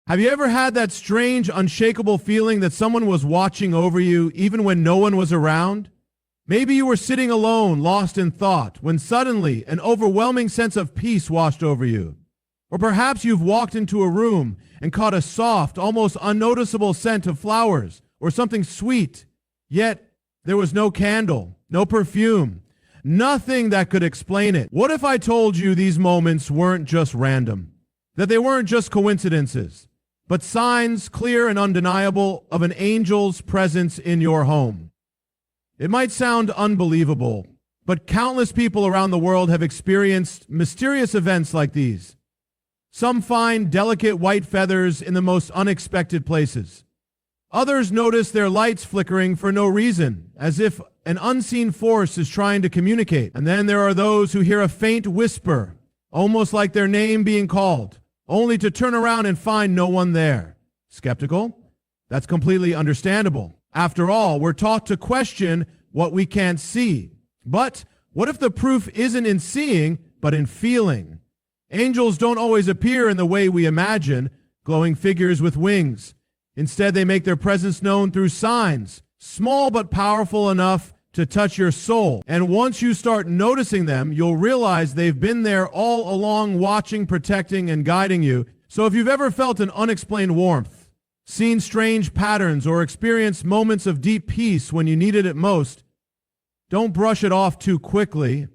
Have you ever had that strange, unshakable feeling that someone was watching over you even when no one was around? Maybe you were sitting alone, lost in thought, when suddenly an overwhelming sense of peace washed over you. Or perhaps you've walked into a room and caught a soft, almost unnoticeable scent of flowers or something sweet, yet there was no candle, no perfume, nothing that could explain it. What if I told you these moments weren't just random, that they weren't just coincidences, but signs, clear and undeniable, of an angel's presence in your home? It might sound unbelievable, but countless people around the world have experienced mysterious events like these. Some find delicate white feathers in the most unexpected places. Others notice their lights flickering for no reason, as if an unseen force is trying to communicate. And then there are those who hear a faint whisper, almost like their name being called, only to turn around and find no one there. Skeptical? That's completely understandable. After all, we're taught to question what we can't see. But what if the proof isn't in seeing, but in feeling? Angels don't always appear in the way we imagine, glowing figures with wings. Instead, they make their presence known through signs, small but powerful enough to touch your soul. And once you start noticing them, you'll realize they've been there all along, watching, protecting, and guiding you. So if you've ever felt an unexplained warmth, seen strange patterns, or experienced moments of deep peace when you needed it most, don't brush it off too quickly.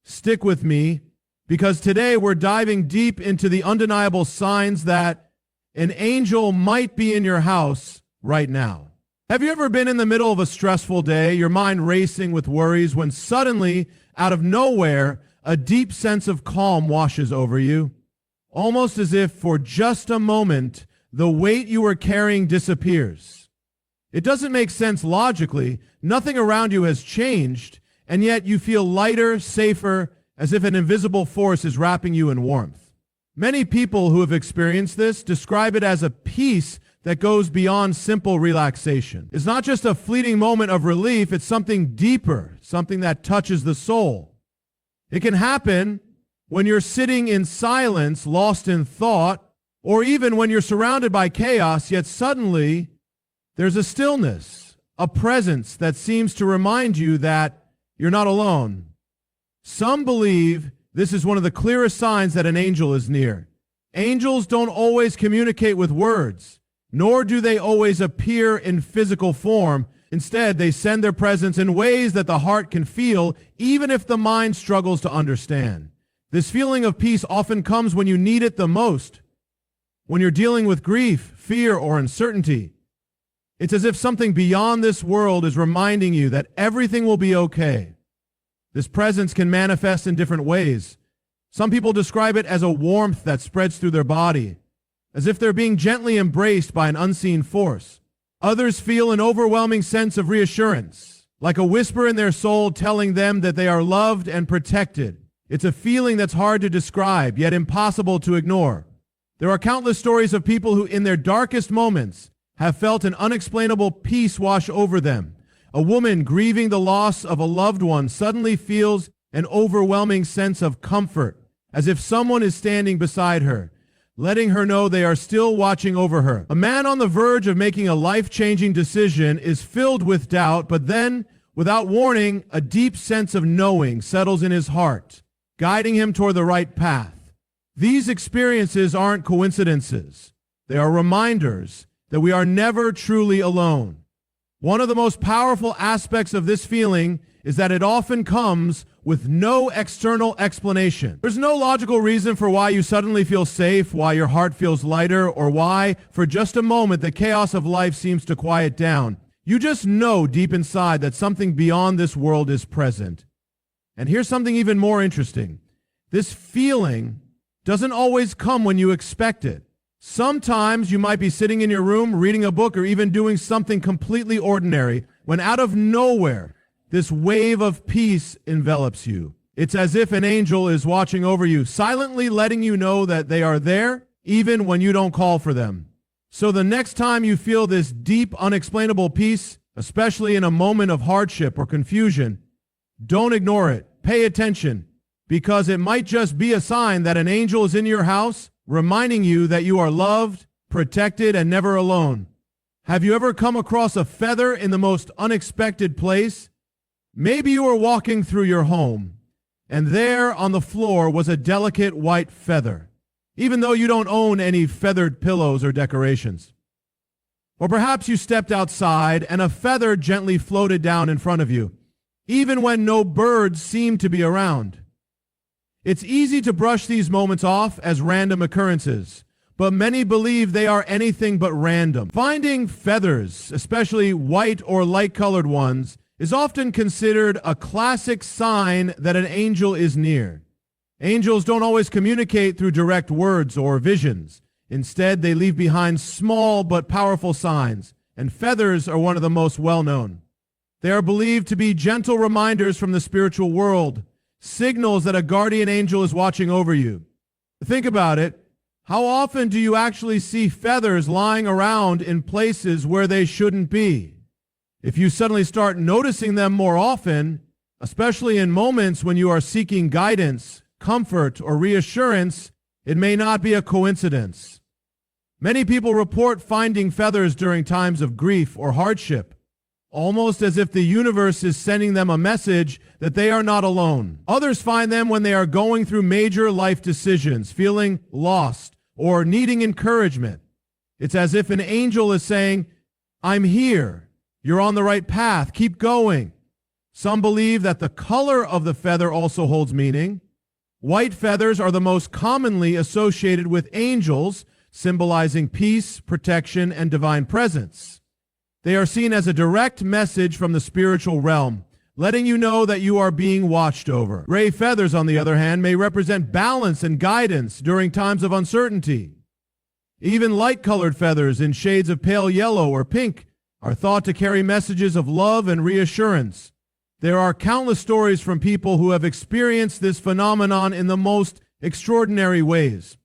Stick with me, because today we're diving deep into the undeniable signs that an angel might be in your house right now. Have you ever been in the middle of a stressful day, your mind racing with worries, when suddenly, out of nowhere, a deep sense of calm washes over you? Almost as if for just a moment, the weight you were carrying disappears. It doesn't make sense logically. Nothing around you has changed, and yet you feel lighter, safer, as if an invisible force is wrapping you in warmth. Many people who have experienced this describe it as a peace that goes beyond simple relaxation. It's not just a fleeting moment of relief, it's something deeper, something that touches the soul. It can happen when you're sitting in silence, lost in thought, or even when you're surrounded by chaos, yet suddenly there's a stillness, a presence that seems to remind you that you're not alone. Some believe this is one of the clearest signs that an angel is near. Angels don't always communicate with words, nor do they always appear in physical form. Instead, they send their presence in ways that the heart can feel, even if the mind struggles to understand. This feeling of peace often comes when you need it the most, when you're dealing with grief, fear, or uncertainty. It's as if something beyond this world is reminding you that everything will be okay. This presence can manifest in different ways. Some people describe it as a warmth that spreads through their body, as if they're being gently embraced by an unseen force. Others feel an overwhelming sense of reassurance, like a whisper in their soul telling them that they are loved and protected. It's a feeling that's hard to describe, yet impossible to ignore. There are countless stories of people who, in their darkest moments, have felt an unexplainable peace wash over them. A woman grieving the loss of a loved one suddenly feels an overwhelming sense of comfort, as if someone is standing beside her, letting her know they are still watching over her. A man on the verge of making a life-changing decision is filled with doubt, but then, without warning, a deep sense of knowing settles in his heart, guiding him toward the right path. These experiences aren't coincidences. They are reminders that we are never truly alone. One of the most powerful aspects of this feeling is that it often comes with no external explanation. There's no logical reason for why you suddenly feel safe, why your heart feels lighter, or why, for just a moment, the chaos of life seems to quiet down. You just know deep inside that something beyond this world is present. And here's something even more interesting. This feeling doesn't always come when you expect it. Sometimes you might be sitting in your room, reading a book, or even doing something completely ordinary, when out of nowhere, this wave of peace envelops you. It's as if an angel is watching over you, silently letting you know that they are there, even when you don't call for them. So the next time you feel this deep, unexplainable peace, especially in a moment of hardship or confusion, don't ignore it. Pay attention, because it might just be a sign that an angel is in your house, reminding you that you are loved, protected, and never alone. Have you ever come across a feather in the most unexpected place? Maybe you were walking through your home, and there on the floor was a delicate white feather, even though you don't own any feathered pillows or decorations. Or perhaps you stepped outside and a feather gently floated down in front of you, even when no birds seemed to be around. It's easy to brush these moments off as random occurrences, but many believe they are anything but random. Finding feathers, especially white or light-colored ones, is often considered a classic sign that an angel is near. Angels don't always communicate through direct words or visions. Instead, they leave behind small but powerful signs, and feathers are one of the most well-known. They are believed to be gentle reminders from the spiritual world, signals that a guardian angel is watching over you. Think about it. How often do you actually see feathers lying around in places where they shouldn't be? If you suddenly start noticing them more often, especially in moments when you are seeking guidance, comfort, or reassurance, it may not be a coincidence. Many people report finding feathers during times of grief or hardship, almost as if the universe is sending them a message that they are not alone. Others find them when they are going through major life decisions, feeling lost, or needing encouragement. It's as if an angel is saying, "I'm here. You're on the right path. Keep going." Some believe that the color of the feather also holds meaning. White feathers are the most commonly associated with angels, symbolizing peace, protection, and divine presence. They are seen as a direct message from the spiritual realm, letting you know that you are being watched over. Gray feathers, on the other hand, may represent balance and guidance during times of uncertainty. Even light-colored feathers in shades of pale yellow or pink are thought to carry messages of love and reassurance. There are countless stories from people who have experienced this phenomenon in the most extraordinary ways.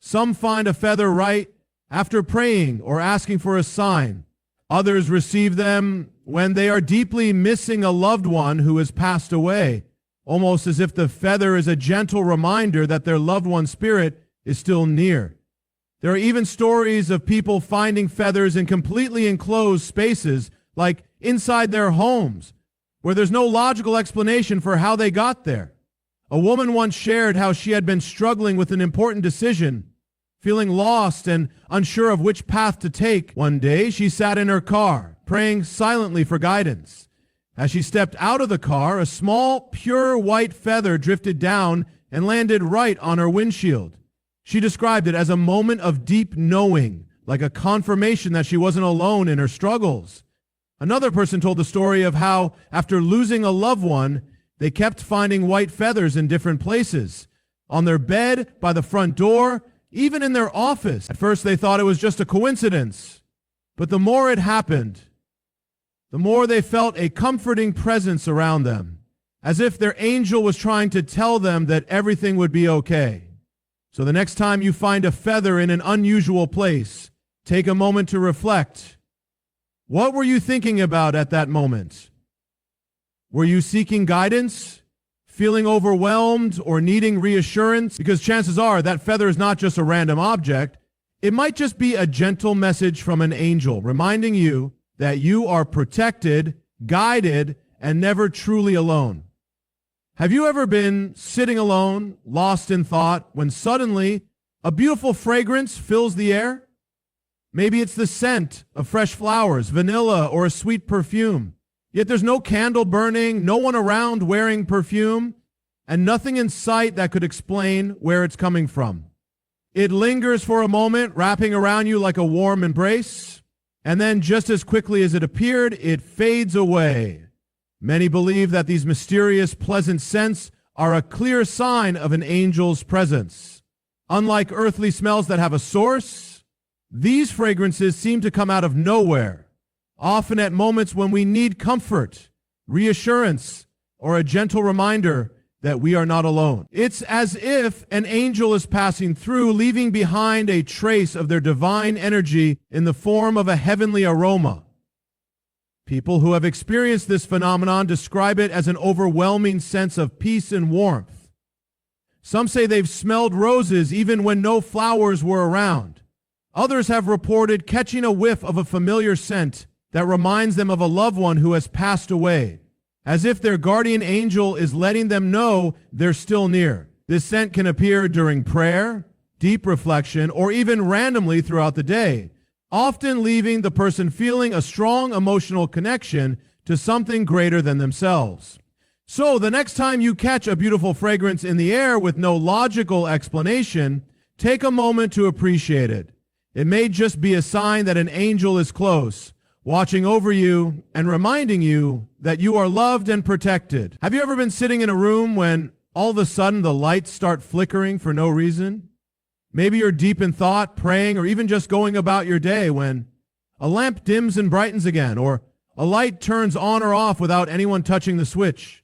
Some find a feather right after praying or asking for a sign. Others receive them when they are deeply missing a loved one who has passed away, almost as if the feather is a gentle reminder that their loved one's spirit is still near. There are even stories of people finding feathers in completely enclosed spaces, like inside their homes, where there's no logical explanation for how they got there. A woman once shared how she had been struggling with an important decision, feeling lost and unsure of which path to take. One day, she sat in her car, praying silently for guidance. As she stepped out of the car, a small, pure white feather drifted down and landed right on her windshield. She described it as a moment of deep knowing, like a confirmation that she wasn't alone in her struggles. Another person told the story of how, after losing a loved one, they kept finding white feathers in different places, on their bed, by the front door, even in their office. At first they thought it was just a coincidence, but the more it happened, the more they felt a comforting presence around them, as if their angel was trying to tell them that everything would be okay. So the next time you find a feather in an unusual place, take a moment to reflect. What were you thinking about at that moment? Were you seeking guidance, feeling overwhelmed, or needing reassurance? Because chances are that feather is not just a random object. It might just be a gentle message from an angel reminding you that you are protected, guided, and never truly alone. Have you ever been sitting alone, lost in thought, when suddenly a beautiful fragrance fills the air? Maybe it's the scent of fresh flowers, vanilla, or a sweet perfume. Yet there's no candle burning, no one around wearing perfume, and nothing in sight that could explain where it's coming from. It lingers for a moment, wrapping around you like a warm embrace, and then just as quickly as it appeared, it fades away. Many believe that these mysterious, pleasant scents are a clear sign of an angel's presence. Unlike earthly smells that have a source, these fragrances seem to come out of nowhere, often at moments when we need comfort, reassurance, or a gentle reminder that we are not alone. It's as if an angel is passing through, leaving behind a trace of their divine energy in the form of a heavenly aroma. People who have experienced this phenomenon describe it as an overwhelming sense of peace and warmth. Some say they've smelled roses even when no flowers were around. Others have reported catching a whiff of a familiar scent that reminds them of a loved one who has passed away, as if their guardian angel is letting them know they're still near. This scent can appear during prayer, deep reflection, or even randomly throughout the day, often leaving the person feeling a strong emotional connection to something greater than themselves. So the next time you catch a beautiful fragrance in the air with no logical explanation, take a moment to appreciate it. It may just be a sign that an angel is close, watching over you and reminding you that you are loved and protected. Have you ever been sitting in a room when all of a sudden the lights start flickering for no reason? Maybe you're deep in thought, praying, or even just going about your day when a lamp dims and brightens again, or a light turns on or off without anyone touching the switch.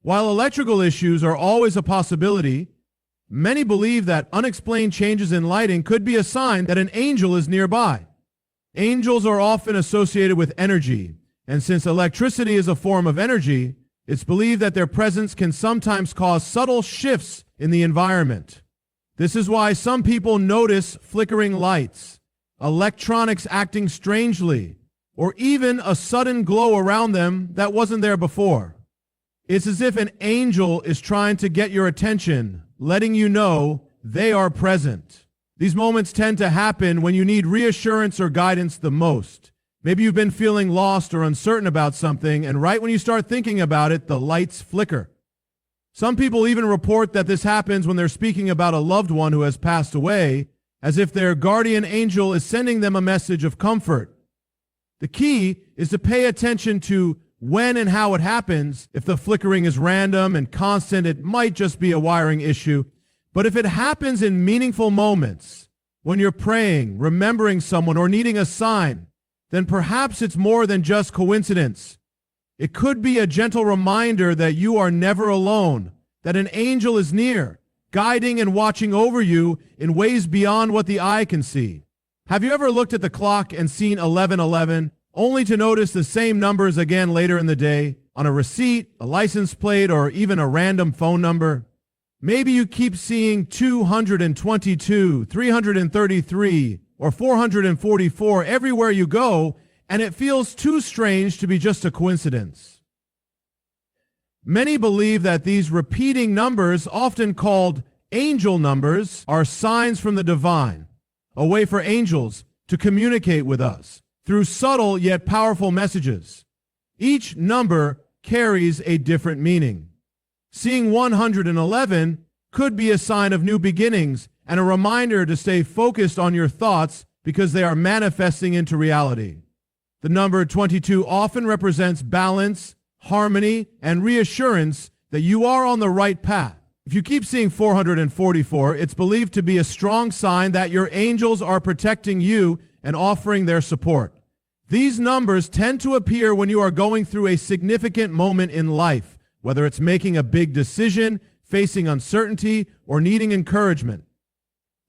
While electrical issues are always a possibility, many believe that unexplained changes in lighting could be a sign that an angel is nearby. Angels are often associated with energy, and since electricity is a form of energy, it's believed that their presence can sometimes cause subtle shifts in the environment. This is why some people notice flickering lights, electronics acting strangely, or even a sudden glow around them that wasn't there before. It's as if an angel is trying to get your attention, letting you know they are present. These moments tend to happen when you need reassurance or guidance the most. Maybe you've been feeling lost or uncertain about something, and right when you start thinking about it, the lights flicker. Some people even report that this happens when they're speaking about a loved one who has passed away, as if their guardian angel is sending them a message of comfort. The key is to pay attention to when and how it happens. If the flickering is random and constant, it might just be a wiring issue. But if it happens in meaningful moments, when you're praying, remembering someone, or needing a sign, then perhaps it's more than just coincidence. It could be a gentle reminder that you are never alone, that an angel is near, guiding and watching over you in ways beyond what the eye can see. Have you ever looked at the clock and seen 11:11, only to notice the same numbers again later in the day, on a receipt, a license plate, or even a random phone number? Maybe you keep seeing 222, 333, or 444 everywhere you go, and it feels too strange to be just a coincidence. Many believe that these repeating numbers, often called angel numbers, are signs from the divine, a way for angels to communicate with us through subtle yet powerful messages. Each number carries a different meaning. Seeing 111 could be a sign of new beginnings and a reminder to stay focused on your thoughts because they are manifesting into reality. The number 22 often represents balance, harmony, and reassurance that you are on the right path. If you keep seeing 444, it's believed to be a strong sign that your angels are protecting you and offering their support. These numbers tend to appear when you are going through a significant moment in life, whether it's making a big decision, facing uncertainty, or needing encouragement.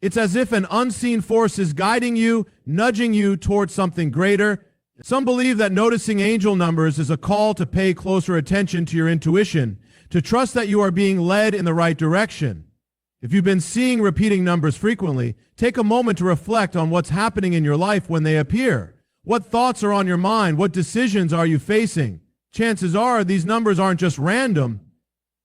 It's as if an unseen force is guiding you, nudging you towards something greater. Some believe that noticing angel numbers is a call to pay closer attention to your intuition, to trust that you are being led in the right direction. If you've been seeing repeating numbers frequently, take a moment to reflect on what's happening in your life when they appear. What thoughts are on your mind? What decisions are you facing? Chances are these numbers aren't just random.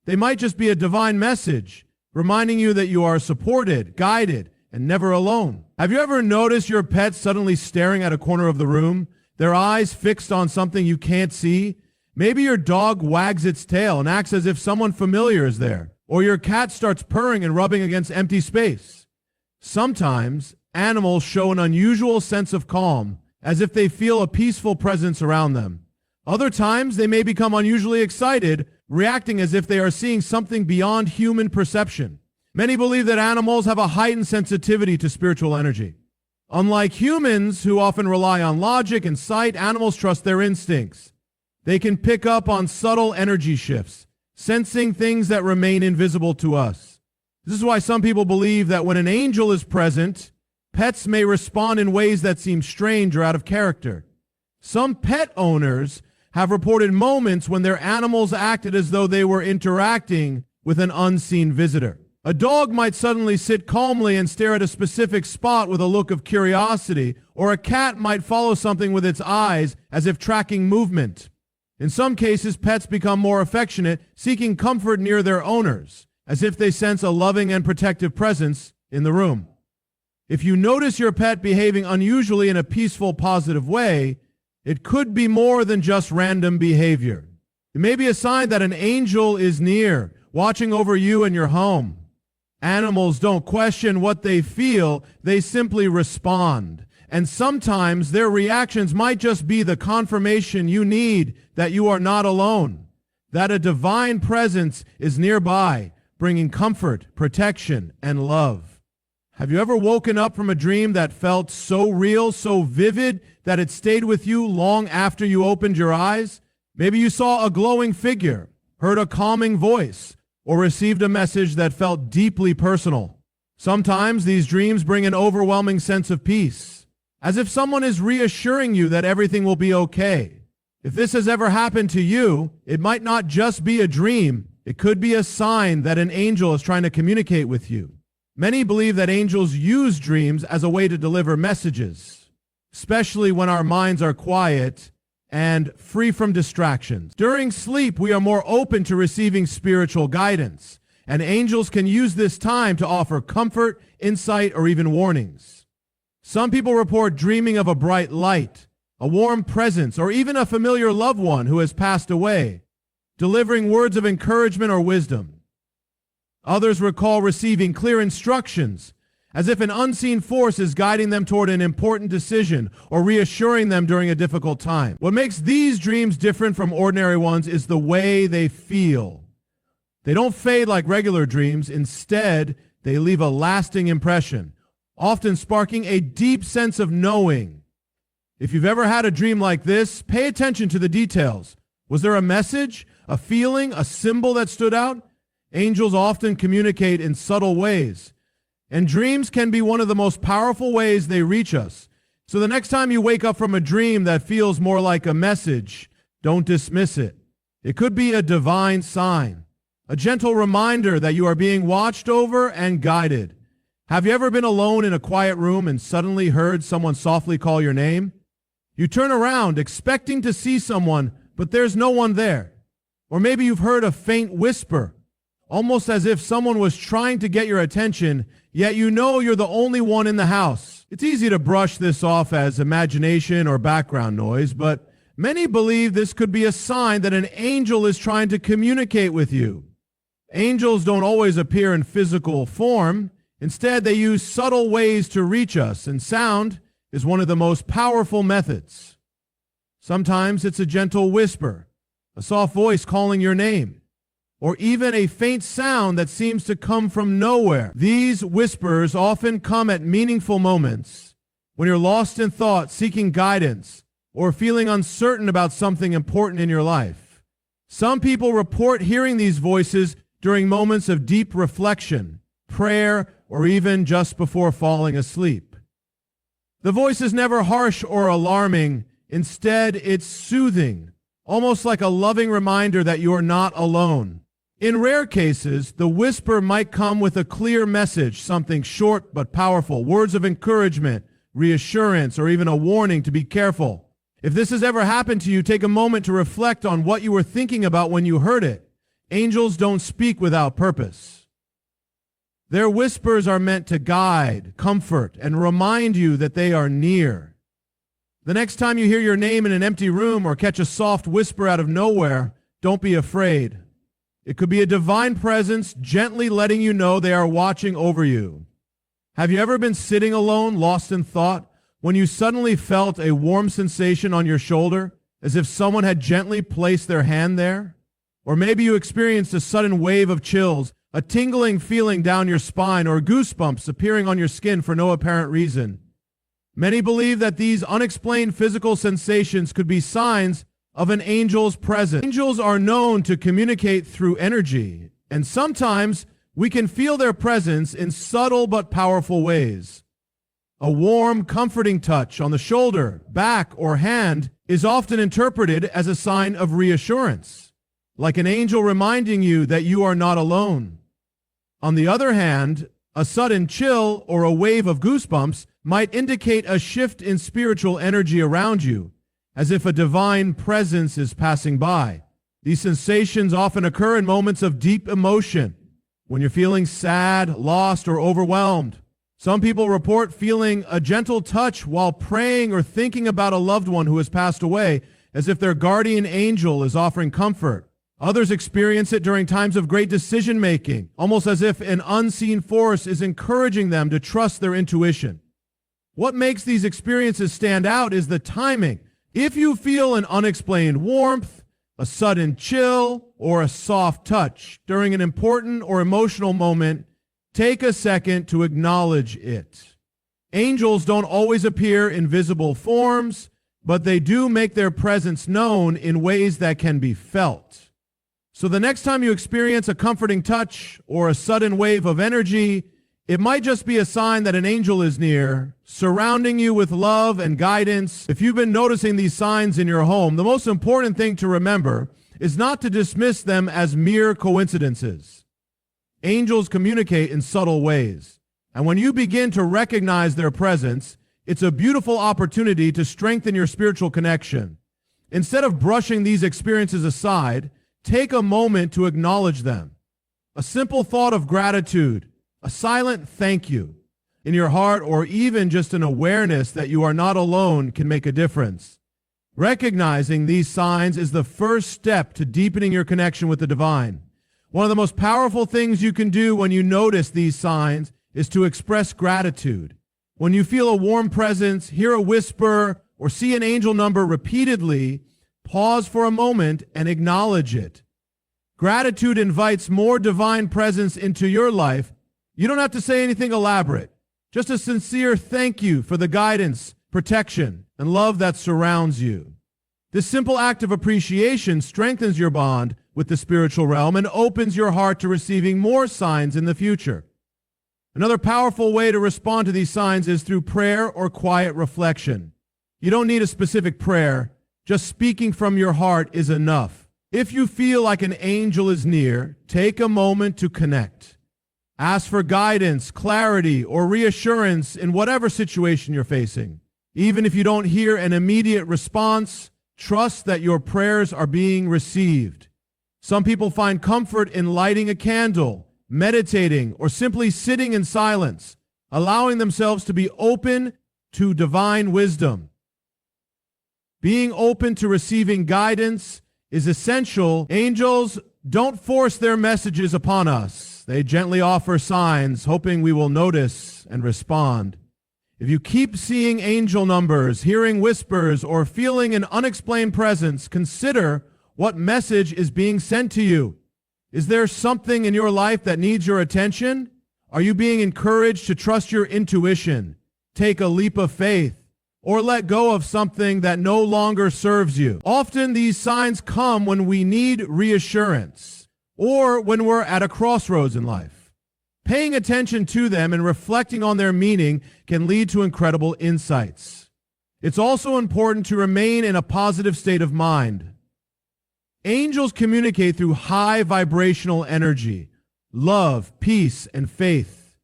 They might just be a divine message, reminding you that you are supported, guided, and never alone. Have you ever noticed your pet suddenly staring at a corner of the room, their eyes fixed on something you can't see? Maybe your dog wags its tail and acts as if someone familiar is there, or your cat starts purring and rubbing against empty space. Sometimes animals show an unusual sense of calm, as if they feel a peaceful presence around them. Other times they may become unusually excited, reacting as if they are seeing something beyond human perception. Many believe that animals have a heightened sensitivity to spiritual energy. Unlike humans, who often rely on logic and sight, animals trust their instincts. They can pick up on subtle energy shifts, sensing things that remain invisible to us. This is why some people believe that when an angel is present, pets may respond in ways that seem strange or out of character. Some pet owners have reported moments when their animals acted as though they were interacting with an unseen visitor. A dog might suddenly sit calmly and stare at a specific spot with a look of curiosity, or a cat might follow something with its eyes as if tracking movement. In some cases, pets become more affectionate, seeking comfort near their owners, as if they sense a loving and protective presence in the room. If you notice your pet behaving unusually in a peaceful, positive way, it could be more than just random behavior. It may be a sign that an angel is near, watching over you and your home. Animals don't question what they feel, they simply respond. And sometimes their reactions might just be the confirmation you need that you are not alone, that a divine presence is nearby, bringing comfort, protection, and love. Have you ever woken up from a dream that felt so real, so vivid, that it stayed with you long after you opened your eyes? Maybe you saw a glowing figure, heard a calming voice, or received a message that felt deeply personal. Sometimes these dreams bring an overwhelming sense of peace, as if someone is reassuring you that everything will be okay. If this has ever happened to you, it might not just be a dream. It could be a sign that an angel is trying to communicate with you. Many believe that angels use dreams as a way to deliver messages, especially when our minds are quiet and free from distractions. During sleep, we are more open to receiving spiritual guidance, and angels can use this time to offer comfort, insight, or even warnings. Some people report dreaming of a bright light, a warm presence, or even a familiar loved one who has passed away, delivering words of encouragement or wisdom. Others recall receiving clear instructions, as if an unseen force is guiding them toward an important decision or reassuring them during a difficult time. What makes these dreams different from ordinary ones is the way they feel. They don't fade like regular dreams. Instead, they leave a lasting impression, often sparking a deep sense of knowing. If you've ever had a dream like this, pay attention to the details. Was there a message, a feeling, a symbol that stood out? Angels often communicate in subtle ways, and dreams can be one of the most powerful ways they reach us. So the next time you wake up from a dream that feels more like a message, don't dismiss it. It could be a divine sign, a gentle reminder that you are being watched over and guided. Have you ever been alone in a quiet room and suddenly heard someone softly call your name? You turn around expecting to see someone, but there's no one there. Or maybe you've heard a faint whisper, almost as if someone was trying to get your attention, yet you know you're the only one in the house. It's easy to brush this off as imagination or background noise, but many believe this could be a sign that an angel is trying to communicate with you. Angels don't always appear in physical form. Instead, they use subtle ways to reach us, and sound is one of the most powerful methods. Sometimes it's a gentle whisper, a soft voice calling your name, or even a faint sound that seems to come from nowhere. These whispers often come at meaningful moments, when you're lost in thought, seeking guidance, or feeling uncertain about something important in your life. Some people report hearing these voices during moments of deep reflection, prayer, or even just before falling asleep. The voice is never harsh or alarming. Instead, it's soothing, almost like a loving reminder that you're not alone. In rare cases, the whisper might come with a clear message, something short but powerful, words of encouragement, reassurance, or even a warning to be careful. If this has ever happened to you, take a moment to reflect on what you were thinking about when you heard it. Angels don't speak without purpose. Their whispers are meant to guide, comfort, and remind you that they are near. The next time you hear your name in an empty room or catch a soft whisper out of nowhere, don't be afraid. It could be a divine presence gently letting you know they are watching over you. Have you ever been sitting alone, lost in thought, when you suddenly felt a warm sensation on your shoulder, as if someone had gently placed their hand there? Or maybe you experienced a sudden wave of chills, a tingling feeling down your spine, or goosebumps appearing on your skin for no apparent reason. Many believe that these unexplained physical sensations could be signs of an angel's presence. Angels are known to communicate through energy, and sometimes we can feel their presence in subtle but powerful ways. A warm, comforting touch on the shoulder, back, or hand is often interpreted as a sign of reassurance, like an angel reminding you that you are not alone. On the other hand, a sudden chill or a wave of goosebumps might indicate a shift in spiritual energy around you, as if a divine presence is passing by. These sensations often occur in moments of deep emotion, when you're feeling sad, lost, or overwhelmed. Some people report feeling a gentle touch while praying or thinking about a loved one who has passed away, as if their guardian angel is offering comfort. Others experience it during times of great decision-making, almost as if an unseen force is encouraging them to trust their intuition. What makes these experiences stand out is the timing. If you feel an unexplained warmth, a sudden chill, or a soft touch during an important or emotional moment, take a second to acknowledge it. Angels don't always appear in visible forms, but they do make their presence known in ways that can be felt. So the next time you experience a comforting touch or a sudden wave of energy, it might just be a sign that an angel is near, surrounding you with love and guidance. If you've been noticing these signs in your home, the most important thing to remember is not to dismiss them as mere coincidences. Angels communicate in subtle ways, and when you begin to recognize their presence, it's a beautiful opportunity to strengthen your spiritual connection. Instead of brushing these experiences aside, take a moment to acknowledge them. A simple thought of gratitude, a silent thank you in your heart, or even just an awareness that you are not alone can make a difference. Recognizing these signs is the first step to deepening your connection with the divine. One of the most powerful things you can do when you notice these signs is to express gratitude. When you feel a warm presence, hear a whisper, or see an angel number repeatedly, pause for a moment and acknowledge it. Gratitude invites more divine presence into your life. You don't have to say anything elaborate. Just a sincere thank you for the guidance, protection, and love that surrounds you. This simple act of appreciation strengthens your bond with the spiritual realm and opens your heart to receiving more signs in the future. Another powerful way to respond to these signs is through prayer or quiet reflection. You don't need a specific prayer. Just speaking from your heart is enough. If you feel like an angel is near, take a moment to connect. Ask for guidance, clarity, or reassurance in whatever situation you're facing. Even if you don't hear an immediate response, trust that your prayers are being received. Some people find comfort in lighting a candle, meditating, or simply sitting in silence, allowing themselves to be open to divine wisdom. Being open to receiving guidance is essential. Angels don't force their messages upon us. They gently offer signs, hoping we will notice and respond. If you keep seeing angel numbers, hearing whispers, or feeling an unexplained presence, consider what message is being sent to you. Is there something in your life that needs your attention? Are you being encouraged to trust your intuition, take a leap of faith, or let go of something that no longer serves you? Often these signs come when we need reassurance or when we're at a crossroads in life. Paying attention to them and reflecting on their meaning can lead to incredible insights. It's also important to remain in a positive state of mind. Angels communicate through high vibrational energy, love, peace, and faith.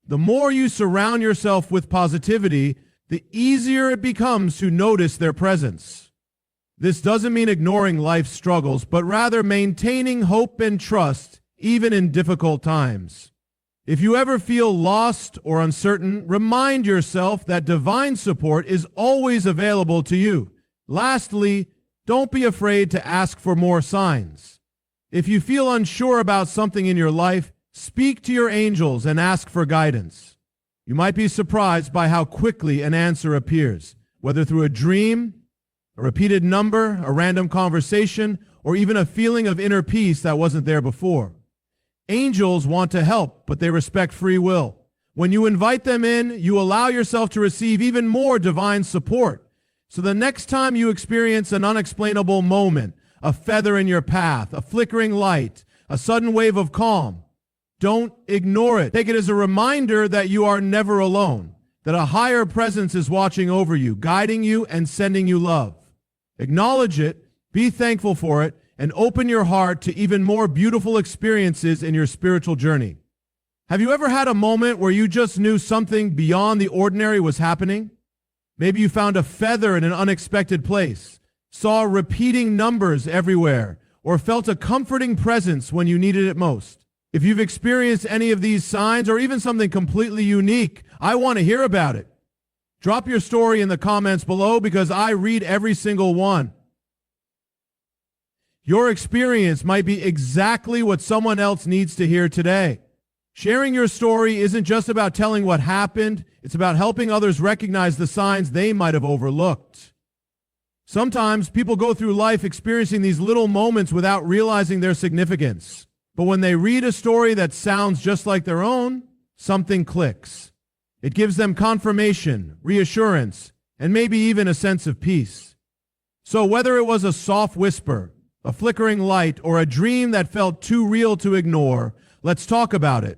The more you surround yourself with positivity, the easier it becomes to notice their presence. This doesn't mean ignoring life's struggles, but rather maintaining hope and trust even in difficult times. If you ever feel lost or uncertain, remind yourself that divine support is always available to you. Lastly, don't be afraid to ask for more signs. If you feel unsure about something in your life, speak to your angels and ask for guidance. You might be surprised by how quickly an answer appears, whether through a dream, a repeated number, a random conversation, or even a feeling of inner peace that wasn't there before. Angels want to help, but they respect free will. When you invite them in, you allow yourself to receive even more divine support. So the next time you experience an unexplainable moment, a feather in your path, a flickering light, a sudden wave of calm, don't ignore it. Take it as a reminder that you are never alone, that a higher presence is watching over you, guiding you, and sending you love. Acknowledge it, be thankful for it, and open your heart to even more beautiful experiences in your spiritual journey. Have you ever had a moment where you just knew something beyond the ordinary was happening? Maybe you found a feather in an unexpected place, saw repeating numbers everywhere, or felt a comforting presence when you needed it most. If you've experienced any of these signs or even something completely unique, I want to hear about it. Drop your story in the comments below because I read every single one. Your experience might be exactly what someone else needs to hear today. Sharing your story isn't just about telling what happened, it's about helping others recognize the signs they might have overlooked. Sometimes people go through life experiencing these little moments without realizing their significance. But when they read a story that sounds just like their own, something clicks. It gives them confirmation, reassurance, and maybe even a sense of peace. So whether it was a soft whisper, a flickering light, or a dream that felt too real to ignore, let's talk about it.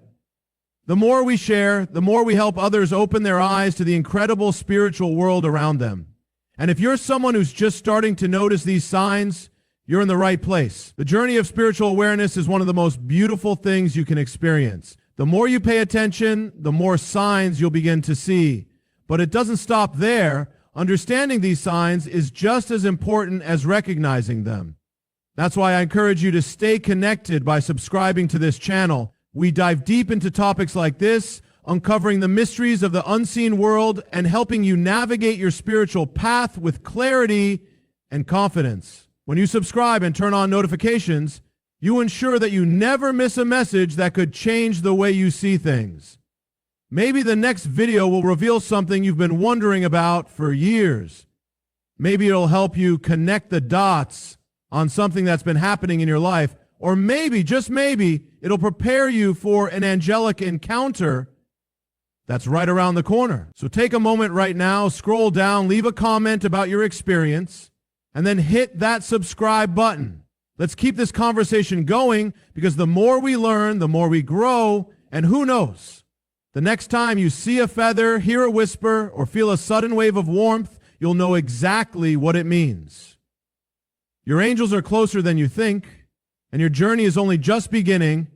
The more we share, the more we help others open their eyes to the incredible spiritual world around them. And if you're someone who's just starting to notice these signs, you're in the right place. The journey of spiritual awareness is one of the most beautiful things you can experience. The more you pay attention, the more signs you'll begin to see. But it doesn't stop there. Understanding these signs is just as important as recognizing them. That's why I encourage you to stay connected by subscribing to this channel. We dive deep into topics like this, uncovering the mysteries of the unseen world and helping you navigate your spiritual path with clarity and confidence. When you subscribe and turn on notifications, you ensure that you never miss a message that could change the way you see things. Maybe the next video will reveal something you've been wondering about for years. Maybe it'll help you connect the dots on something that's been happening in your life. Or maybe, just maybe, it'll prepare you for an angelic encounter that's right around the corner. So take a moment right now, scroll down, leave a comment about your experience, and then hit that subscribe button. Let's keep this conversation going because the more we learn, the more we grow, and who knows? The next time you see a feather, hear a whisper, or feel a sudden wave of warmth, you'll know exactly what it means. Your angels are closer than you think, and your journey is only just beginning.